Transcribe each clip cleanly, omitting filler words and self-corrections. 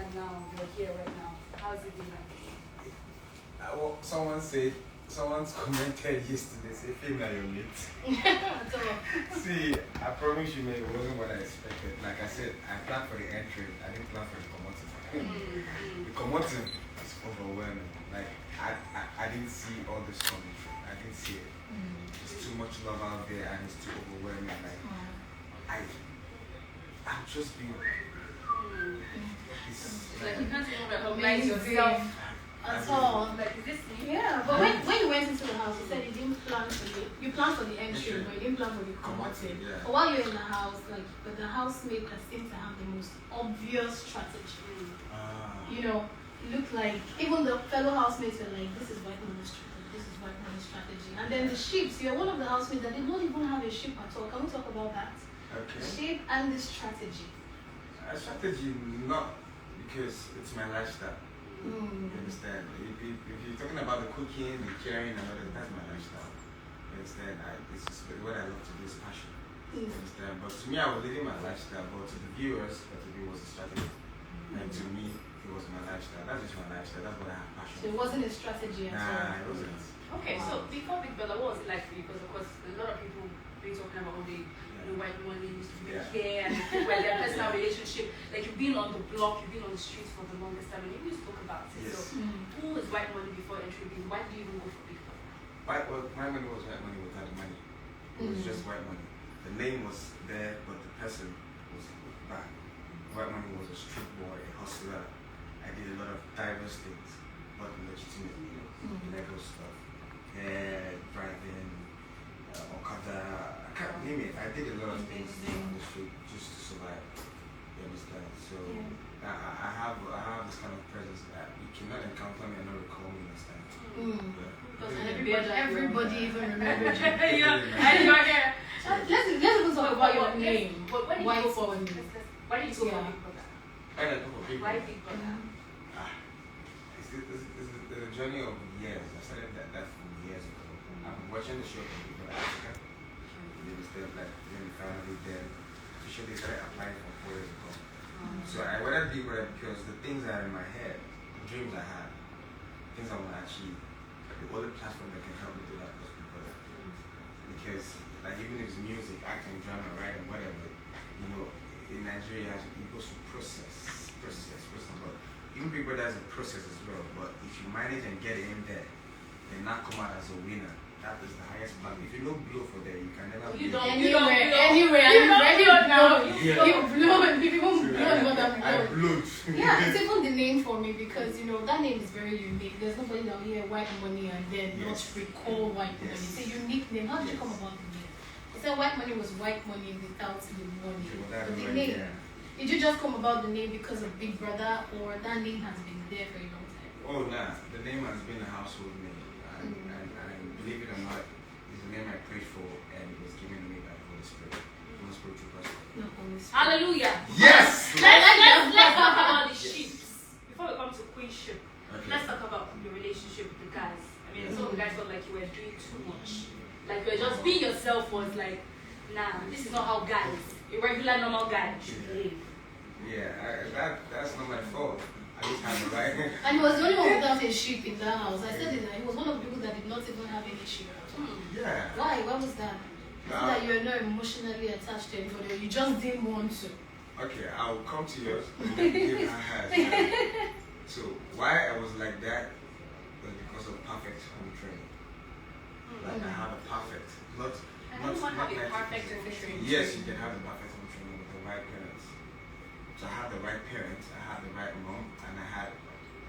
and now you're here right now. How's it been like? Well, someone's commented yesterday, say, "Feel like you're late." See, I promise you, man, it wasn't what I expected. Like I said, I planned for the entry. I didn't plan for the commoting. The commoting is overwhelming. Like I didn't see all this coming through. I didn't see it. There's too much love out there, and it's too overwhelming. Like I've just been. Like you can't even recognize yourself at all. Like is this me? Yeah, but when you went into the house, you said you didn't plan for you planned for the entry, but you didn't plan for the commoting. Yeah. But while you're in the house, like, but the housemate that seemed to have the most obvious strategy. You know, it looked like even the fellow housemates were like, "This is Whitemoney's strategy. This is Whitemoney's strategy." And then the sheeps, you're one of the housemates that did not even have a sheep at all. Can we talk about that? Okay. The sheep and the strategy. Strategy, not because it's my lifestyle. You understand? If you're talking about the cooking, the caring, and all that, that's my lifestyle. You understand? It's just what I love to do is passion. You understand? But to me, I was living my lifestyle. But to the viewers, it was a strategy. And to me, it was my lifestyle. That's just my lifestyle. That's what I have passion. So it wasn't a strategy at all. Nah, it wasn't. Okay, so before Big Brother, what was it like for you? Because of course, a lot of people been talking about all the Whitemoney used to be here and their personal relationship. Like you've been on the block, you've been on the streets for the longest time, and you always talk about it. Yes. So who was Whitemoney before entry? Why do you even go for Big Brother? Well, my money was Whitemoney without the money. It was just Whitemoney. The name was there, but the person was back. Whitemoney was a street boy, a hustler. I did a lot of diverse things, but legitimate, illegal stuff. Driving, Okada, I can't name it. I did a lot of things on the street just to survive. You understand? So I have this kind of presence that you cannot encounter me and not recall me next time. Everybody even remembers you. And you're here. Let's even talk about your name. Why did you go for Big Brother? Why did you go for Big Brother? Why Big Brother? It's a journey of years. I started that from years ago. I've been watching the show from Big Brother Africa. You understand? Like when we finally did the show, they started applying from 4 years ago. So I wanted Big Brother because the things that are in my head, the dreams I had, things I want to achieve, the only platform that can help me do that was Big Brother. Because like even if it's music, acting, drama, writing, whatever, you know, in Nigeria it goes through process. But even Big Brother has a process as well. But if you manage and get in there, and not come out as a winner, that is the highest plan. If you don't blow for there, you can never be anywhere. I'm ready now. You blow and people blow more than blow. I blowed. Yeah, it's even the name for me because you know that name is very unique. There's nobody that will hear Whitemoney and then not recall Whitemoney. It's a unique name. How did you come about the name? You said Whitemoney was white money without the money. But the name, did you just come about the name because of Big Brother, or that name has been there for a long time? Oh, nah. The name has been a household name. And believe it or not, it's the name I prayed for, and it was given to me by the Holy Spirit. I'm a spiritual person. No, Holy Spirit. Hallelujah. Yes! Let's talk about the sheep. Before we come to queenship, let's talk about your relationship with the guys. I mean, some of the guys felt like you were doing too much. Like you were just being yourself was like, nah, this is not how guys, a regular normal guy should behave. Yeah, that's not my fault. I just have the right. And he was the only one without a sheep in that house. I said it, he was one of the people that did not even have any sheep at all. Yeah. Why? What was that? So that you're not emotionally attached to anybody, or you just didn't want to. Okay, I'll come to yours. So why I was like that was because of perfect home training. Like I have a perfect, not have a perfect home training. Yes, you can have a perfect home training with the right parents. So I had the right parents, I had the right mom, and I had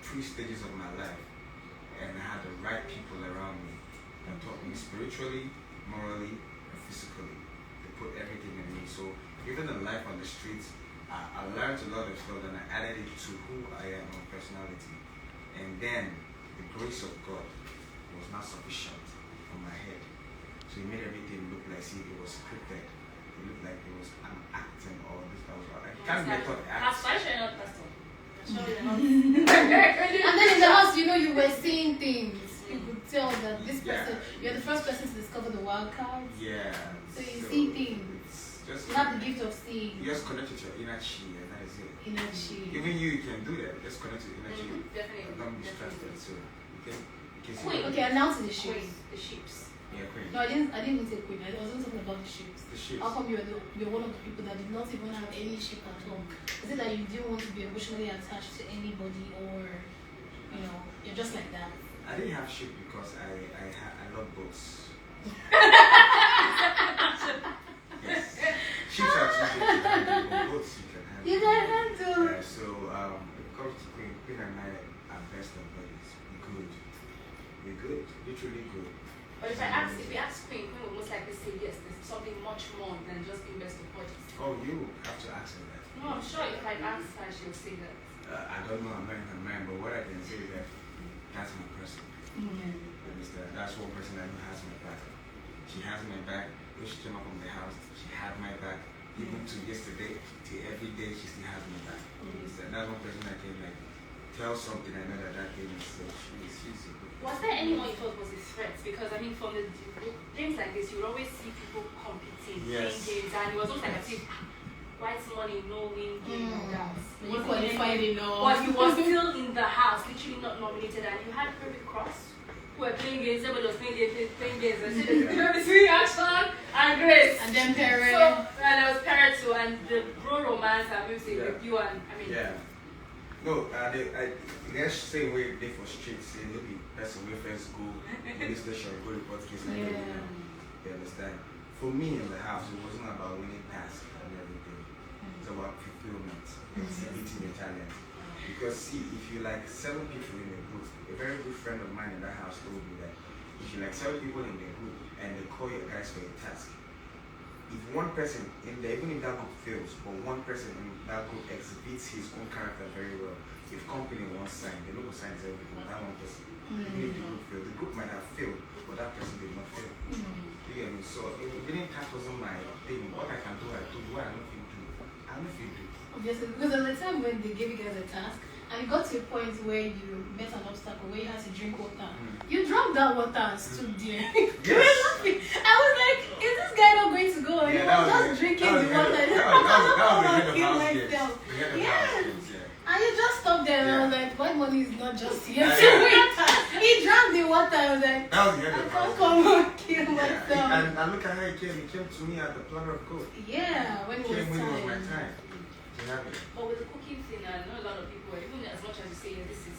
3 stages of my life, and I had the right people around me that taught me spiritually, morally, and physically. They put everything in me. So even in life on the streets, I learned a lot of stuff, and I added it to who I am, my personality. And then the grace of God was not sufficient for my head. So it made everything look like it was scripted. It looked like it was an acting or this, that was all. I can't get on acting. And then in the house, you know, you were seeing things. You could tell that this person, you're the first person to discover the wild cards. Yeah. So you see things. Just you have the gift of seeing. You just connect with your inner chi, and that That's it. Energy. Even you can do that. Just connect to energy. Definitely. Don't be distracted. So you can see. Queen. Okay, announce the ships. The ships. Yeah, Queen. No, I didn't even say queen. I wasn't talking about the ships. The ships. How come you're one of the people that did not even have any ship at all? Is it that you didn't want to be emotionally attached to anybody, or you're just like that? I didn't have ship because I love boats. Yes. Ships are too big to handle, but boats you can handle. You can handle. So when it comes to Queen and I are best of buddies. We're good. Literally good. But if we ask Queen will most likely say yes. There's something much more than just being best of buddies. Oh, you have to ask her that. No, I'm sure if I ask her, she'll say that. I don't know, I'm not in her mind, but what I can say is that that's my person. Understand? That's one person I know has my back. She has my back. When she came up from the house, she had my back. Even to yesterday, to every day, she still has my back. Understand? That's one person I can tell something. I know that thing is she's a good person. Was there anyone you thought was a threat? Because I mean, from the games like this, you would always see people competing, playing games, and it was almost like as if Whitemoney, no win game like that. You qualified enough. But he was still in the house, literally not nominated, and you had PERE Cross, who were playing games, everybody was playing games, and between Action and Grace. And then PERE. So, and there was PERE too, and the bro romance and music with you and, I mean. Yeah. No, let's say we they for streets, say maybe person where friends go, police station, go report case, and everything. You understand? For me in the house, it wasn't about winning tasks and everything. It's about fulfillment, exhibiting your talent. Because see, if you like 7 people in a group, a very good friend of mine in that house told me that if you like 7 people in the group and they call your guys for a task, if one person in there, even if that group fails, but one person in that group exhibits his own character very well, if company won't sign, they don't sign 7 people, that one person. Even if the group failed, the group might have failed, but that person did not fail. You get me? So winning task wasn't my thing. What I can do, I do. What I don't feel do, I don't feel do. Obviously, because at the time when they gave you guys a task, and it got to a point where you met an obstacle where you had to drink water, you drank that water and stood there. You were laughing. I was like, is this guy not going to go? You were just drinking the water. And you just stopped there, and I was like, Whitemoney is not just here to wait. He drank the water. I was like, that was the end of I can't come and kill myself. And look at how he came to me at the platter of gold. Yeah, when it was When it was my time. time to have it. But with the cooking thing, I know a lot of people, even as much as you say, this is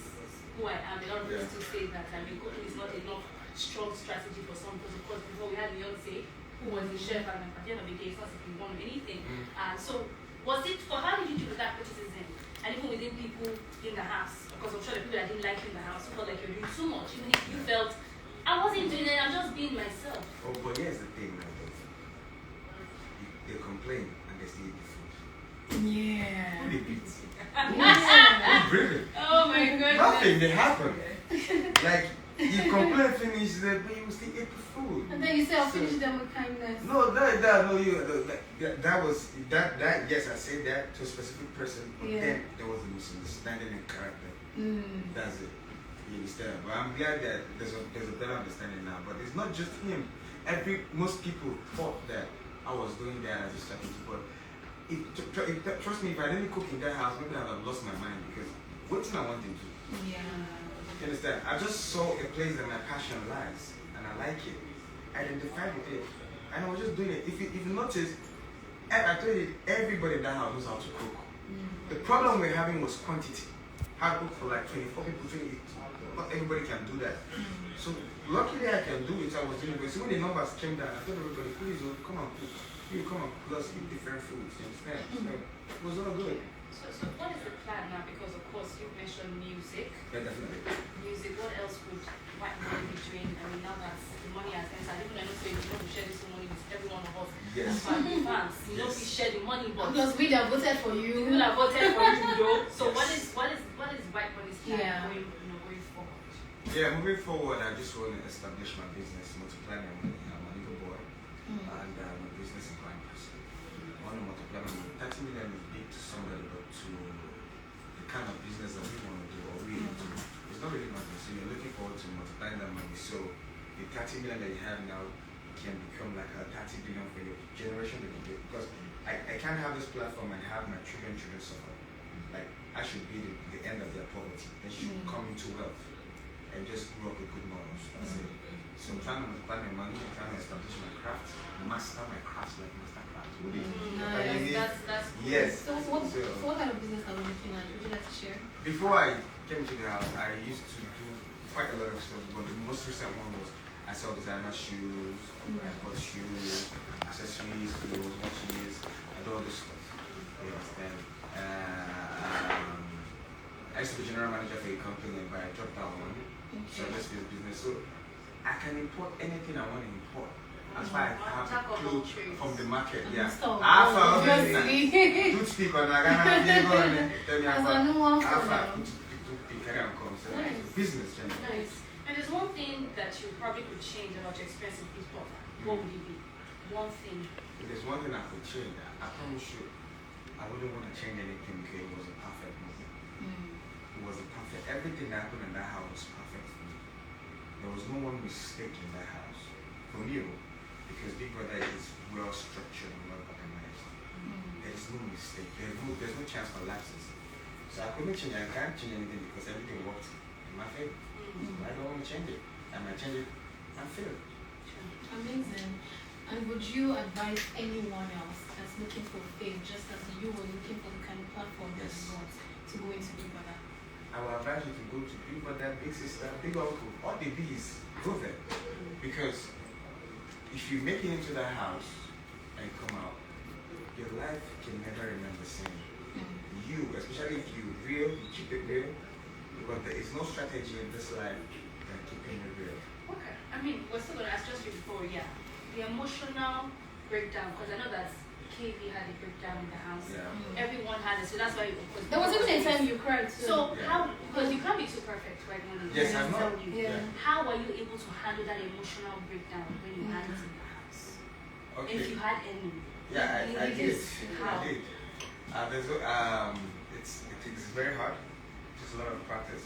who I am, a lot of people still say that. I mean, cooking is not enough strong strategy for some, because of course, before we had Beyonce, who was the chef, and at the end of the day, it's not if you want anything. So, was it, for how did you deal with that criticism? And even within people in the house, because I'm sure the people that didn't like you in the house felt like you're doing too much, even if you felt, I wasn't doing it, I'm just being myself. Oh, but here's the thing, they complain and they still eat the food. Yeah. Who they beat? Yeah. Who's brilliant? Oh my goodness. Nothing, they happen. Like, you complain, finish, but you still eat the food. And then you say, I'll finish them with kindness. No, yes, I said that to a specific person, but then there was a misunderstanding in character. That's it. You understand? But I'm glad that there's a better understanding now. But it's not just him. Most people thought that I was doing that as a strategy, but trust me, if I didn't cook in that house, maybe I would have lost my mind, because what's I want to do? Yeah. You understand? I just saw a place that my passion lies, and I like it. I identified with it, and I was just doing it. If you notice, I told you, everybody in that house knows how to cook. The problem we're having was quantity. I cooked for like 24 people, 28. Not everybody can do that. So luckily I can do it. I was doing it. So when the numbers came down, I told everybody, please come and cook. You come and cook, let's eat different foods. You understand? So it was all good. So what is the plan now? Because of course you mentioned music. Yeah, definitely. Music. What else would Whitemoney be doing? I mean, now that the money has entered, even I know say you know we share this money with every one of us. Yes. Fans. You know we share the money, but Because we that voted for you. people have voted for you, though. So what is Whitemoney's plan going forward? Yeah, moving forward, I just want to establish my business, multiply my money. I'm a little boy, and my business is going person. I want to multiply my money. 30 million is big to somebody, but to the kind of business that we want to do or we do, it's not really nothing. So you're looking forward to multiplying that money. So the 30 million that you have now can become like a 30 billion for your generation to do. Because I can't have this platform and have my children suffer. I should be the end of their poverty. They should come into wealth and just grow up with good morals. That's it. So I'm trying to multiply my money, I'm trying to establish my craft, master my craft like mastercraft. That's yes. So what kind of business are we looking at? Would you like to share? Before I came to the house, I used to do quite a lot of stuff, but the most recent one was I sell designer shoes, I bought shoes, accessories, clothes, watches, I do all this stuff. You understand? I used to be general manager for a company, but I dropped that one. So this is business. So I can import anything I want to import. As far as I have to clothes from the market. Yeah. I found good speak on Nagana, tell me about business. Nice. And there's one thing that you probably could change about your experience in hip-hop. What would it be? One thing. If there's one thing I could change, I promise you, I wouldn't want to change anything because it was a perfect movie. It was a perfect, everything that happened in that house was perfect for me. There was no one mistake in that house. For me, because Big Brother is well structured and well organized. There is no mistake. There's no chance for lapses. So I couldn't change it. I can't change anything because everything worked in my favor. So I don't want to change it. I might change it and fail. Amazing. And would you advise anyone else that's looking for fame, just as you were looking for the kind of platform that you want to go into Big Brother? I will advise you to go to Big Brother, Big Sister, Big Uncle, all the B's. Go there. Because if you make it into that house and come out, your life can never remain the same. You, especially if you're real, you keep it real. But there is no strategy in this life than keeping it real. Okay. I mean, we're still going to ask just before, yeah. The emotional breakdown, because I know that KV had a breakdown in the house. Yeah. Everyone had it, so that's why. There was even a time you cried too. So how? Because you can't be too perfect, right? Yes, I'm not. Yeah. How were you able to handle that emotional breakdown when you had it in the house? Okay. If you had any. Yeah, I did. How? I did. It's very hard. Just a lot of practice.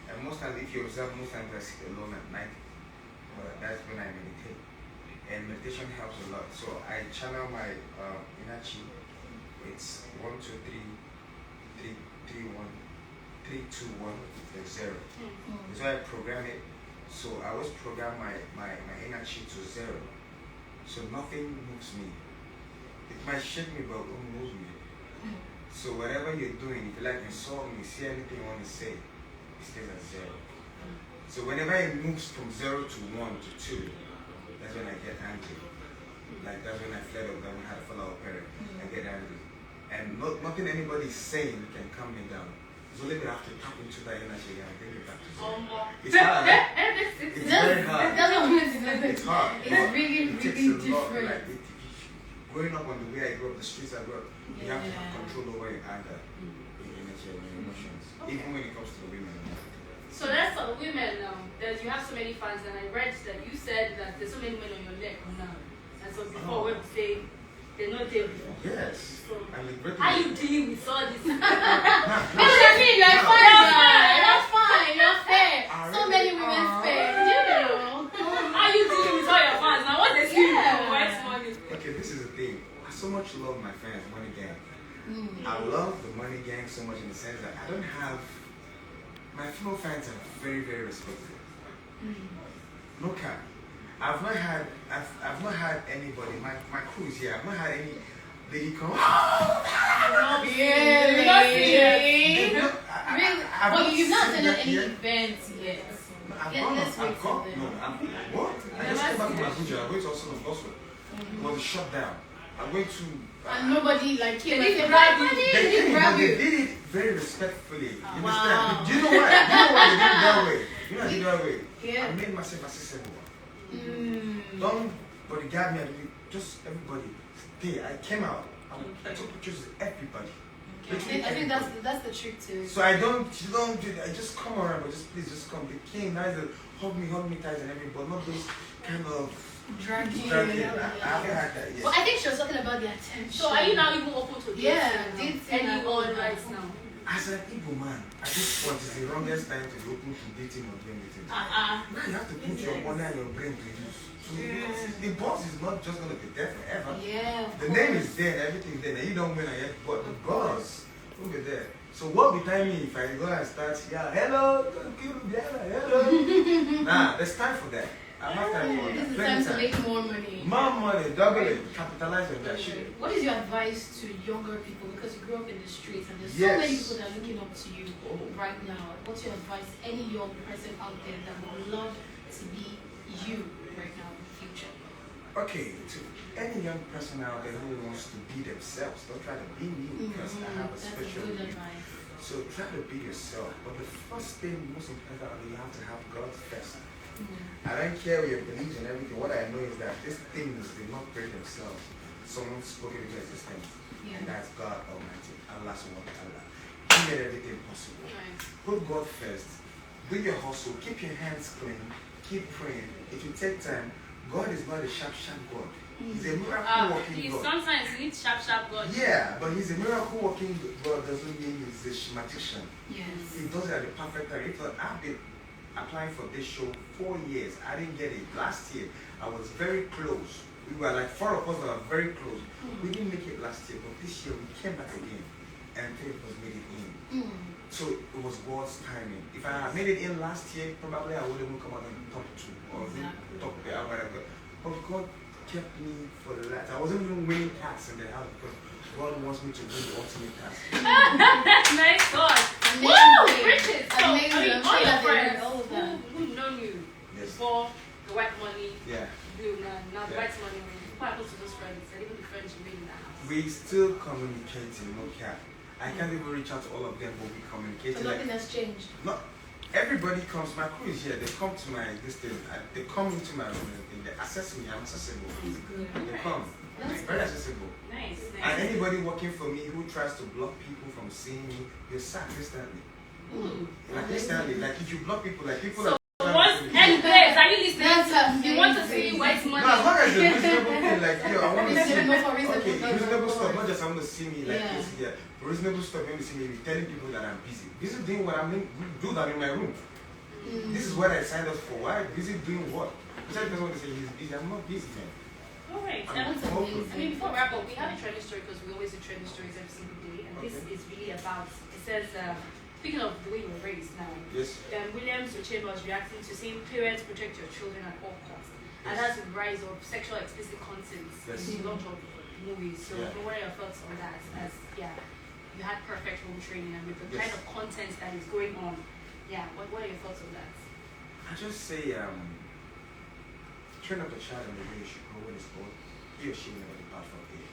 And most times, if you observe, most times I sit alone at night. That's when I meditate. And meditation helps a lot. So I channel my inner chi. It's 1, 2, 3, 3, 1, 3, 2, 1, then 0. So I program it. So I always program my inner chi to 0. So nothing moves me. It might shake me, but it won't move me. So whatever you're doing, if you like insult me, see anything you want to say, it stays at 0. So whenever it moves from 0 to 1 to 2, that's when I get angry. Like that's when I fled up, then I had to follow PERE. I get angry. And nothing anybody's saying can calm me down. It's only that I have to tap into that energy and bring it back to 0. It's hard. It's very hard. It's hard. It's really, really different. Like, growing up on the way I grew up, the streets I grew up, you have to have control over your anger, your energy, and your emotions. Even when it comes to the women. So that's for the women now. You have so many fans, and I read that you said that there's so many men on your neck now. And so before we say they're not there before. Yes. So how are you dealing with all this? What do you mean? You're fine. You're fine. You're fair. So many women fair. You know. How are you dealing with all your fans now? What they see from Whitemoney? Okay, this is the thing. I so much love my fans, Money Gang. I love the Money Gang so much in the sense that I don't have. My female fans are very, very respectful. No cap. I've not had anybody. My crew is here. I've not had any lady come. But you've not attended any events yet. What? I just came back from Abuja. I'm going to also Gospel. It was shut down. I'm going to. And nobody like came. They did it very respectfully. You understand? Do you know why? They did it that way? You know, I did it that way. Yeah. I made myself accessible. Don't bodyguard me. Just everybody. I came out. I took pictures of everybody. I think that's the trick too. So I don't do that. I just come around, but please just come. They came, nice, hug me tight and everything, but not those kind of dragging. I haven't had that yet. Well, I think she was talking about the attention. So are you now even open to this? Any all rights now? As an Igbo man, at this point, it's the wrongest time to be open to dating or doing anything. Now you have to put your money and your brain to use. So the boss is not just going to be there forever. Yeah. The name is there and everything there. Now you don't win yet, but the boss will be there. So what behind me if I go and start, yeah, hello, hello. Nah, there's time for that. I have time for This that. is time to make more money. More money, double it, capitalize on that shit. What is your advice to younger people? Because you grew up in the streets and there's so Yes. many people that are looking up to you right now. What's your advice? Any young person out there that would love to be you right now in the future? Okay, to any young person out there who wants to be themselves, don't try to be me because I have a That's special good need. advice. So try to be yourself. But the first thing, most important, you have to have God first. I don't care your beliefs and everything. What I know is that these things did not create themselves. Someone spoke into existence. And that's God Almighty. Allah subhanahu wa ta'ala. He made everything possible. Put God first. Do your hustle. Keep your hands clean. Keep praying. It will take time. God is not a sharp God. He's a miracle working God. Sometimes you need sharp God. Yeah, but he's a miracle working God doesn't mean he's a magician. Yes. He does it at the perfect time. If I've been applying for this show 4 years, I didn't get it. Last year, I was very close. We were like 4 of us that were very close. We didn't make it last year, but this year we came back again and 3 of us made it in. So it was God's timing. If I had made it in last year, probably I would have come out in top 2 or top there. But God kept me for the last. I wasn't even winning tasks in the house because God wants me to win the ultimate task. Nice God. Woo! Riches. So, I mean, all your friends all of that. who've known you Yes. before the Whitemoney, Yeah. now the Yeah. Whitemoney, what happens to those friends and even the friends you made in the house? We still communicating, no cap. I can't even reach out to all of them, but we communicate. So nothing has changed. Not everybody comes. My crew is here. They come to my this thing. They come into my room and they assess me. I'm accessible. It's good. They come. That's Very accessible. Nice. And anybody working for me who tries to block people from seeing me, you're sacked instantly. Like instantly. Like if you block people, like people. So that once any players, are you listening? That's You want to see white No, money? as long as it's reasonable thing, like yo, I want to see. Reasonable for reasonable Okay, purpose. reasonable stuff. Not just I want to see me like Yeah. this here. Reasonable stuff. When you see me, telling people that I'm busy. Busy doing what I'm do that in my room. This is what I signed up for. Why busy doing what? Because I want to say he's busy. I'm not busy, man. Alright. I'm That's focused. I mean, before we wrap up, we have a trending story because we always do trending stories every single day, and this is really about. It says, speaking of the way you were raised now, Yes. Williams Uchenna was reacting to saying parents protect your children at all costs, and that's the rise of sexual explicit content Yes. in a lot of movies. So, Yeah. what are your thoughts on that? As you had perfect home training, and with the Yes. kind of content that is going on, what are your thoughts on that? I just say, train up a child in the way you should go when it's old. He or she will never depart from it.